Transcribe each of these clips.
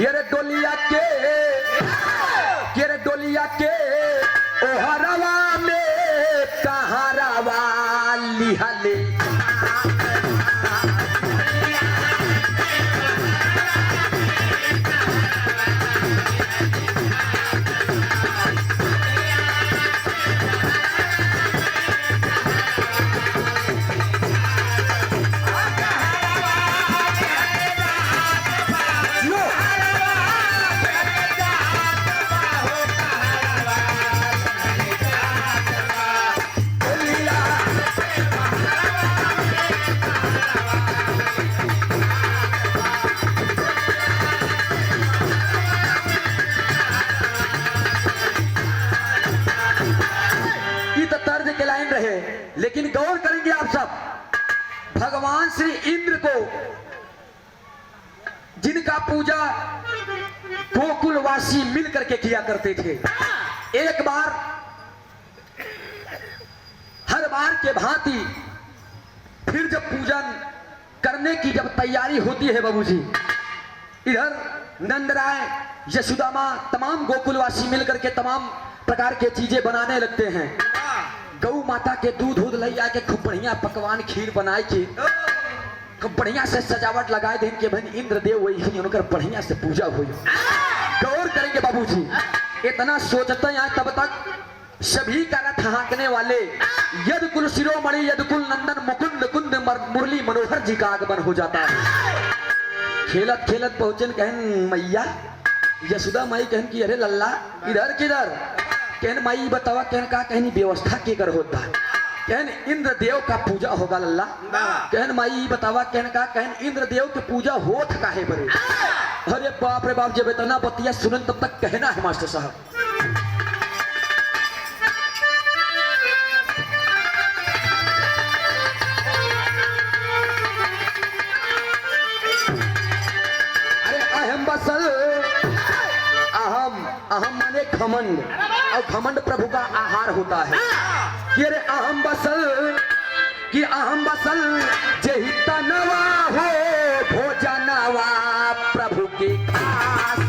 ये रे डोलिया के ये रे डोलिया के ओहरवा में कहारवा लिहले लेकिन गौर करेंगे आप सब भगवान श्री इंद्र को जिनका पूजा गोकुलवासी मिल करके किया करते थे, एक बार हर बार के भांति फिर जब पूजन करने की जब तैयारी होती है बाबूजी, इधर नंदराय यशोदा मां तमाम गोकुलवासी मिलकर के तमाम प्रकार के चीजें बनाने लगते हैं। गौ माता के दूध ले आके खूब बढ़िया पकवान खीर बनाए के खूब बढ़िया से सजावट लगाए दें कि भाई इंद्रदेव वही उनकर बढ़िया से पूजा हुई। गौर करेंगे बाबूजी, इतना सोचते हैं तब तक सभी का रथ हाँकने वाले यदकुल शिरोमणि यदकुल नंदन मुकुंद कुंद मुरली मनोहर जी का आगमन हो जाता है। खेलत खेलत पहुंचन कहन मैया यशोदा माई कहन की अरे लल्ला इधर किधर, कहन माई बतावा कहन का कहनी व्यवस्था के कर होता है, कहन इंद्रदेव का पूजा होगा लल्ला, कहन माई बतावा कहन का कहन इंद्रदेव के पूजा होत काहे बरे। अरे बाप रे बाप, जब इतना बतिया सुनन तब तक कहना है मास्टर साहब। अरे अहम बसल अहम माने घमंड, और घमंड प्रभु का आहार होता है। कि अरे अहम बसल कि अहम बसल जही तनवा हो भोजनवा प्रभु के खास।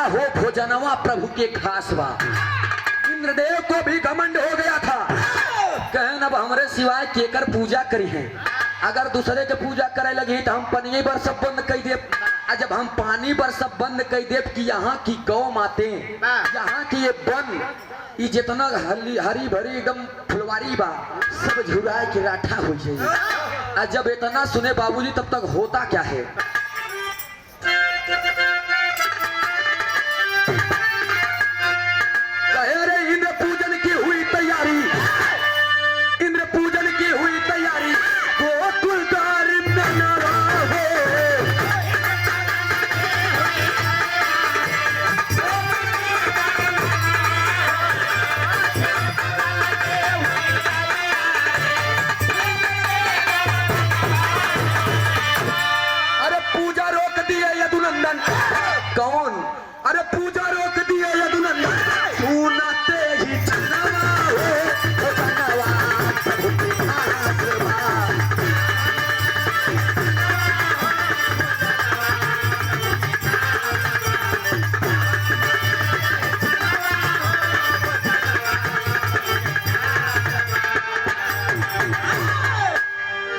हो भोजनवा प्रभु के खास बा। इंद्रदेव को भी घमंड हो गया था, कहन अब हमरे सिवाय केकर पूजा करी है, अगर दूसरे के पूजा करे लगी तो हम पानी पर सब बंद कर दे। जब हम पानी पर सब बंद कर दे कि यहाँ की गौ माते यहाँ की ये वन ये जितना हरी भरी एकदम फुलवारी बा सब झुराए के राठा हो जाए। जब इतना सुने बाबूजी तब तक होता क्या है, इंद्र पूजन की हुई तैयारी, इंद्र पूजन की हुई तैयारी गोकुलदार नवा हो। अरे पूजा रोक दिए यदुनंदन, कौन? अरे पूजा रोक दिए यदुनंदन, तू नाते ही चनवा हो चनवा प्रभु की खास बा।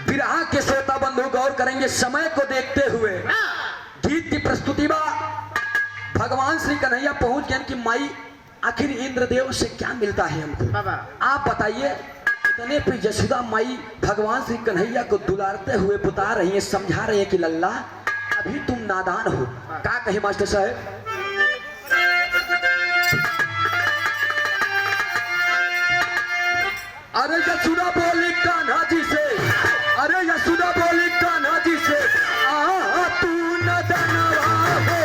विरहा के श्रोता बंधु गौर करेंगे, समय को देखते हुए गीत की प्रस्तुति बा। भगवान श्री कन्हैया पहुंच गए कि माई आखिर इंद्रदेव से क्या मिलता है हमको, आप बताइए। इतने पे यशोदा माई भगवान श्री कन्हैया को दुलारते हुए बता रही है, समझा रही है कि लल्ला अभी तुम नादान हो। क्या कहे मास्टर साहब? अरे यशोदा बोली कान्हा जी से, अरे यशोदा बोली कान्हा जी से, आ तू न दनवा हो।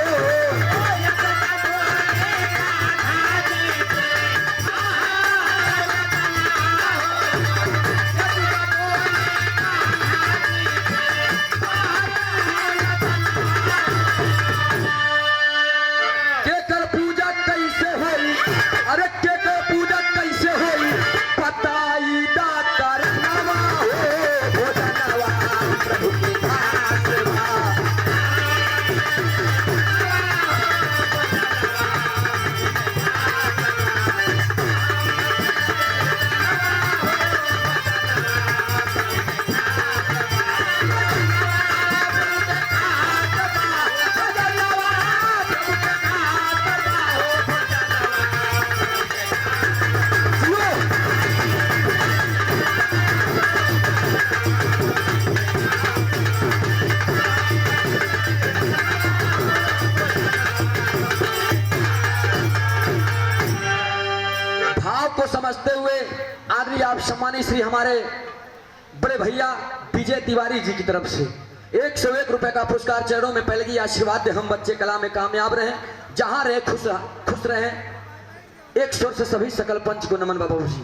केकर पूजा कैसे होई, अरे केकर पूजा कैसे होई, बताई दा करनवा हो, भोजनवा प्रभु की दास बा। भाव को समझते हुए आदमी आप सम्मानित श्री हमारे बड़े भैया विजय तिवारी जी की तरफ से 101 रुपए का पुरस्कार चरणों में पहले की आशीर्वाद दे। हम बच्चे कला में कामयाब रहे, जहां रहे खुश रहे। एक स्वर से सभी सकल पंच को नमन बाबू जी।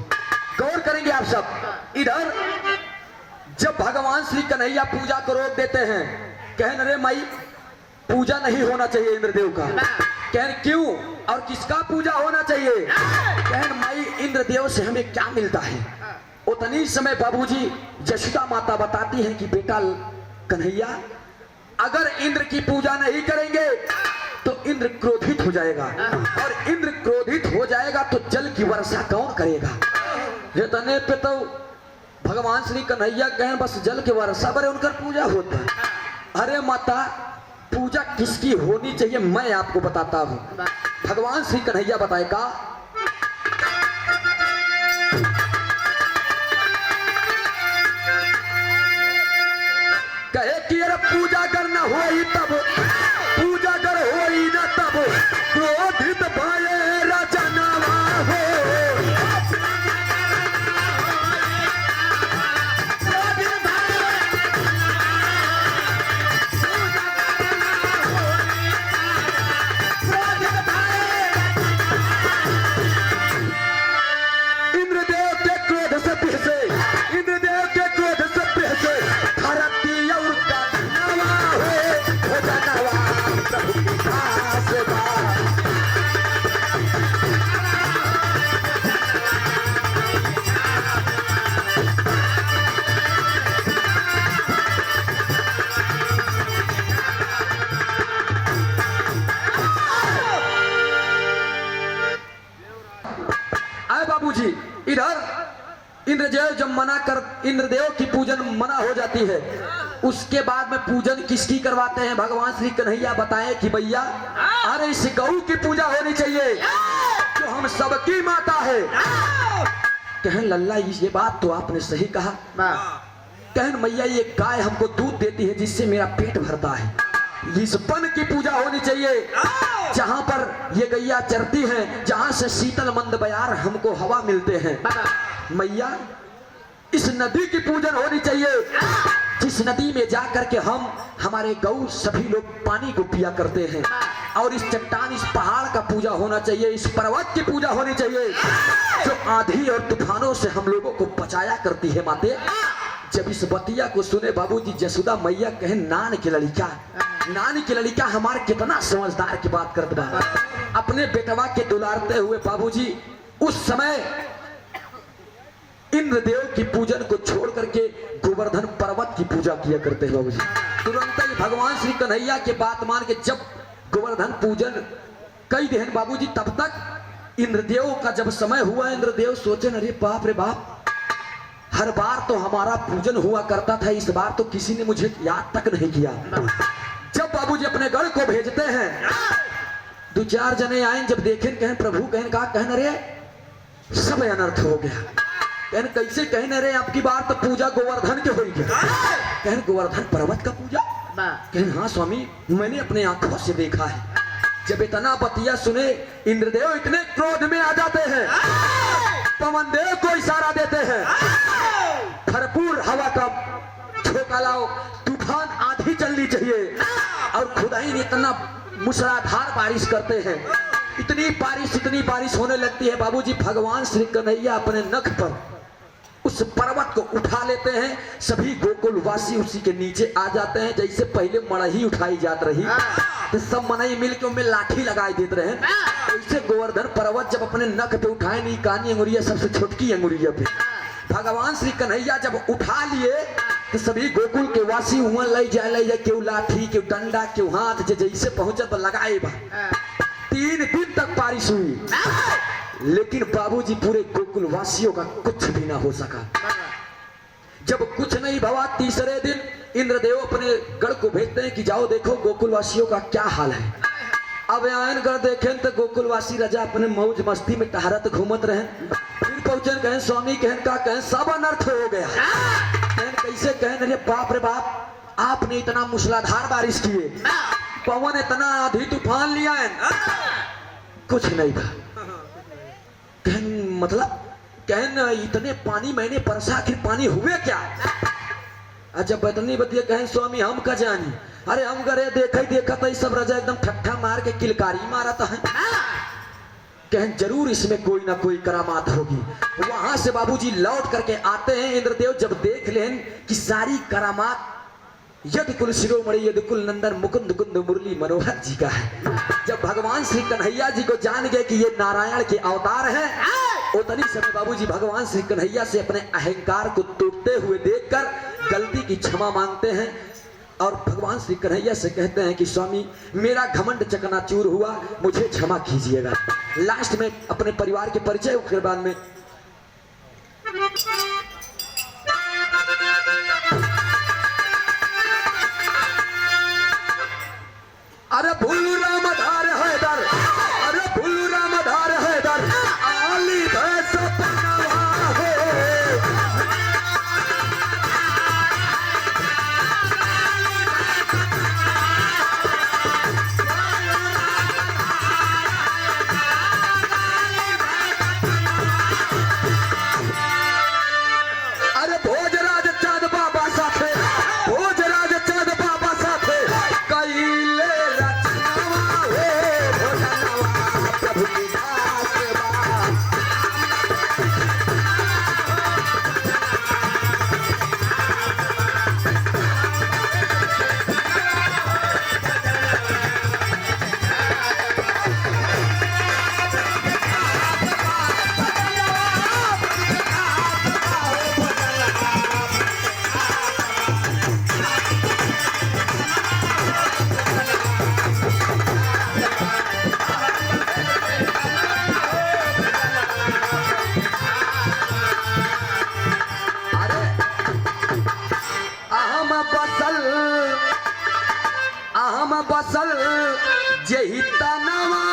गौर करेंगे आप सब, इधर जब भगवान श्री कन्हैया पूजा को रोक देते हैं, कहन अरे माई पूजा नहीं होना चाहिए इंद्रदेव का। कहन क्यों और किसका पूजा होना चाहिए? कहन माई इंद्रदेव से हमें क्या मिलता है? उतनी समय बाबूजी यशोदा माता बताती है कि बेटा कन्हैया, अगर इंद्र की पूजा नहीं करेंगे तो इंद्र क्रोधित हो जाएगा, और इंद्र क्रोधित हो जाएगा तो जल की वर्षा कौन करेगा? इतने पे तो भगवान श्री कन्हैया कहें बस जल की वर्षा पर उनका पूजा होता है। अरे माता, पूजा किसकी होनी चाहिए मैं आपको बताता हूं। भगवान श्री कन्हैया बताएगा, कहे कि अरे पूजा करना होई तब, पूजा कर होई ना तब, क्रोधित भये राजनवा हो। इंद्रदेव के क्रोध से पिहसे, इंद्रदेव के क्रोध से पिहसे, धरती और कन्हवा हो, भोजनवा प्रभु की दास बा। आए बाबूजी, इधर इंद्रदेव जब इंद्रदेव की पूजन मना हो जाती है, उसके बाद में पूजन किसकी करवाते हैं? भगवान श्री कन्हैया बताएं कि भैया अरे इस गौ की पूजा होनी चाहिए जो हम सबकी माता है। कहन लल्ला ये बात तो आपने सही कहा। कहन मैया ये गाय हमको दूध देती है जिससे मेरा पेट भरता है, इस वन की पूजा होनी चाहिए जहां पर ये गैया चरती है, जहां से शीतल मंद बयार हमको हवा मिलते हैं। मैया इस नदी की पूजन होनी चाहिए जिस नदी में जाकर के हम हमारे गौ सभी लोग पानी को पिया करते हैं, और इस चट्टान इस पहाड़ का पूजा होना चाहिए, इस पर्वत की पूजा होनी चाहिए जो आंधी और तूफानों से हम लोगों को बचाया करती है। माते जब इस बतिया को सुने बाबूजी यशोदा मैया कहे नान की लड़का हमारे कितना समझदार की बात करते बा। अपने बेटवा के दुलारते हुए बाबूजी उस समय इंद्रदेव की पूजन को छोड़ करके गोवर्धन पर्वत की पूजा किया करते हैं बाबूजी। तुरंत ही भगवान श्री कन्हैया के बात मान के जब गोवर्धन पूजन कई दिन बाबूजी, तब तक इंद्रदेव का जब समय हुआ, इंद्रदेव सोचे अरे बाप रे बाप, हर बार तो हमारा पूजन हुआ करता था, इस बार तो किसी ने मुझे याद तक नहीं किया। जब बाबूजी अपने गढ़ को भेजते हैं, दो चार जने आए, जब देखें कहें प्रभु कहन कहा, कहन अरे सब अनर्थ हो गया। कहन कैसे? कहन अरे आपकी बार तो पूजा गोवर्धन के हो गया। कहन गोवर्धन पर्वत का पूजा? कहन हाँ स्वामी, मैंने अपने आंखों से देखा है। जब इतना बतिया सुने इंद्रदेव इतने क्रोध में आ जाते हैं पवन देव को इशारा देते हैं, भरपूर हवा का झोंका लाओ, तूफान आंधी चलनी चाहिए। और खुदा ही इतना मूसलाधार बारिश करते हैं, इतनी बारिश होने लगती है बाबूजी, भगवान श्री कन्हैया अपने नख पर उस पर्वत को उठा लेते हैं। सभी गोकुलवासी उसी के नीचे आ जाते हैं। जैसे पहले मड़ही उठाई जात रही तो सब मनई मिल के उनमें लाठी लगाई देते रहे, वैसे गोवर्धन पर्वत जब अपने नख पे उठाए, नहीं कानी अंगुरिया सबसे छोटकी अंगुरिया पे भगवान श्री कन्हैया जब उठा लिए तो सभी गोकुल के वासी वहां ले जाए क्यों लाठी क्यों डंडा क्यों हाथ जैसे पहुंचे तो लगाए बा। 3 दिन तक बारिश हुई, लेकिन बाबूजी पूरे गोकुल वासियों का कुछ भी ना हो सका। जब कुछ नहीं भवा, तीसरे दिन इंद्रदेव अपने गढ़ को भेजते हैं कि जाओ देखो गोकुल वासियों का क्या हाल है। अब आयन गढ़ देखें तो गोकुलवासी राजा अपने मौज मस्ती में टहरत घूमत रहे। फिर पहुंचे, कहें स्वामी, कहन का कहें सब अनर्थ हो गया। कहन कैसे? कहन अरे बाप रे बाप, आपने इतना मूसलाधार बारिश किए, पवन इतना आंधी तूफान लिया है, कुछ नहीं था। कहन मतलब? कहन इतने पानी मैंने बरसा, आखिर पानी हुए क्या? जब बतनी बतिया, कहें स्वामी हम का जानी, अरे हम करे देखा तो सब राजा एकदम ठट्ठा मार के किलकारी मारा था। कहें जरूर इसमें कोई ना कोई करामात होगी। वहां से बाबूजी लौट करके आते हैं। इंद्रदेव जब देख लें कि सारी करामात यदि कुल शिरोमणि यदि कुल नंदन मुकुंद कुंद मुरली मनोहर जी का है, जब भगवान श्री कन्हैया जी को जान गए कि ये नारायण के अवतार हैं, उतनी समय बाबूजी भगवान श्री कन्हैया से अपने अहंकार को टूटते हुए देखकर गलती की क्षमा मांगते हैं और भगवान श्री कन्हैया से कहते हैं कि स्वामी मेरा घमंड चकनाचूर हुआ, मुझे क्षमा कीजिएगा। लास्ट में अपने परिवार के परिचय के बाद में अरे भूलू रामधार हैदर, अरे भूलू रामधार हैदर, आली भैंस पनवा हो। अरे भोजराज चाँद बाबा साथे, भोजराज चाँद बाबा साथे कैले रचनवा हो भोजनवा प्रभु निवास बा। अहम बसल जेहि तनवा